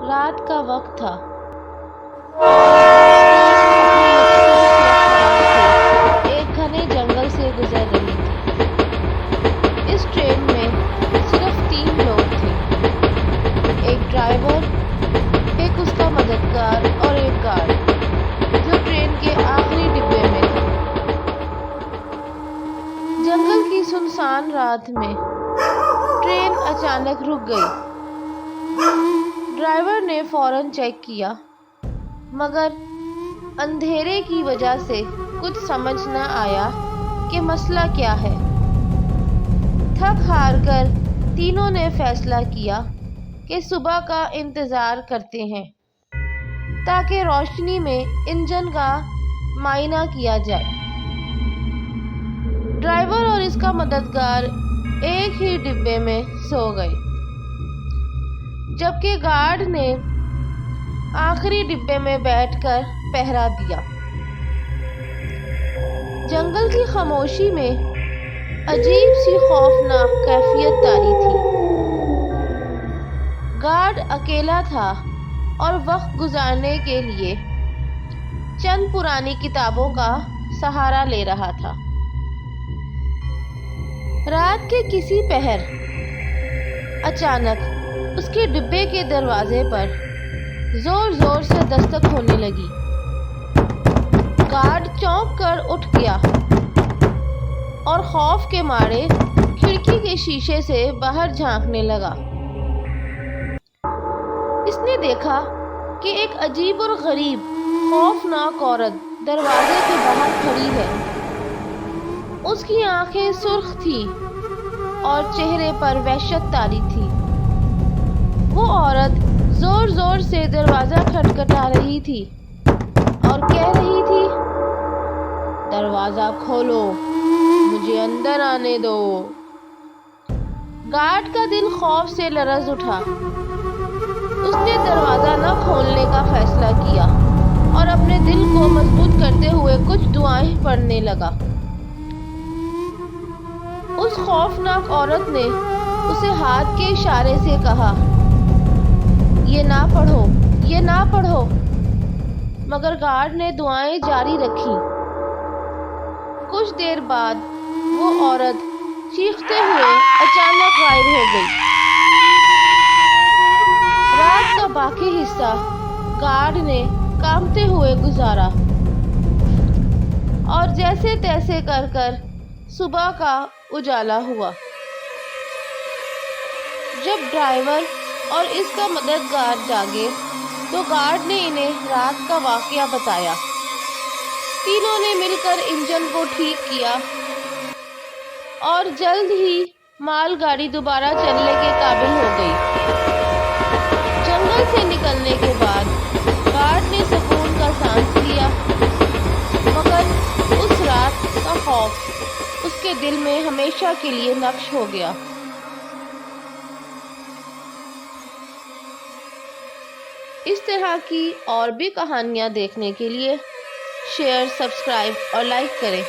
رات کا وقت تھا اور ٹرین اپنی مخصوص رفتار سے ایک گھنے جنگل سے گزر رہی تھی۔ اس ٹرین میں صرف 3 لوگ تھے، ایک ڈرائیور، ایک اس کا مددگار اور ایک گارڈ جو ٹرین کے آخری ڈبے میں تھا۔ جنگل کی سنسان رات میں ٹرین اچانک رک گئی۔ ڈرائیور نے فوراً چیک کیا، مگر اندھیرے کی وجہ سے کچھ سمجھ نہ آیا کہ مسئلہ کیا ہے۔ تھک ہار کر تینوں نے فیصلہ کیا کہ صبح کا انتظار کرتے ہیں تاکہ روشنی میں انجن کا معائنہ کیا جائے۔ ڈرائیور اور اس کا مددگار ایک ہی ڈبے میں سو گئے، جبکہ گارڈ نے آخری ڈبے میں بیٹھ کر پہرا دیا۔ جنگل کی خاموشی میں عجیب سی خوفناک کیفیت طاری تھی۔ گارڈ اکیلا تھا اور وقت گزارنے کے لیے چند پرانی کتابوں کا سہارا لے رہا تھا۔ رات کے کسی پہر اچانک اس کے ڈبے کے دروازے پر زور زور سے دستک ہونے لگی۔ گارڈ چونک کر اٹھ گیا اور خوف کے مارے کھڑکی کے شیشے سے باہر جھانکنے لگا۔ اس نے دیکھا کہ ایک عجیب اور غریب خوفناک عورت دروازے کے باہر کھڑی ہے۔ اس کی آنکھیں سرخ تھیں اور چہرے پر وحشت طاری تھی۔ وہ عورت زور زور سے دروازہ کھٹکھٹا رہی تھی اور کہہ رہی تھی، دروازہ کھولو، مجھے اندر آنے دو۔ گارڈ کا دل خوف سے لرز اٹھا۔ اس نے دروازہ نہ کھولنے کا فیصلہ کیا اور اپنے دل کو مضبوط کرتے ہوئے کچھ دعائیں پڑھنے لگا۔ اس خوفناک عورت نے اسے ہاتھ کے اشارے سے کہا، یہ نہ پڑھو، یہ نہ پڑھو، مگر گارڈ نے دعائیں جاری رکھیں۔ کچھ دیر بعد وہ عورت چیختے ہوئے اچانک غائب ہو گئی۔ رات کا باقی حصہ گارڈ نے کانپتے ہوئے گزارا اور جیسے تیسے کر صبح کا اجالا ہوا۔ جب ڈرائیور اور اس کا مددگار جاگے تو گارڈ نے انہیں رات کا واقعہ بتایا۔ تینوں نے مل کر انجن کو ٹھیک کیا اور جلد ہی مال گاڑی دوبارہ چلنے کے قابل ہو گئی۔ جنگل سے نکلنے کے بعد گارڈ نے سکون کا سانس لیا، مگر اس رات کا خوف اس کے دل میں ہمیشہ کے لیے نقش ہو گیا۔ اس طرح کی اور بھی کہانیاں دیکھنے کے لیے شیئر، سبسکرائب اور لائک کریں۔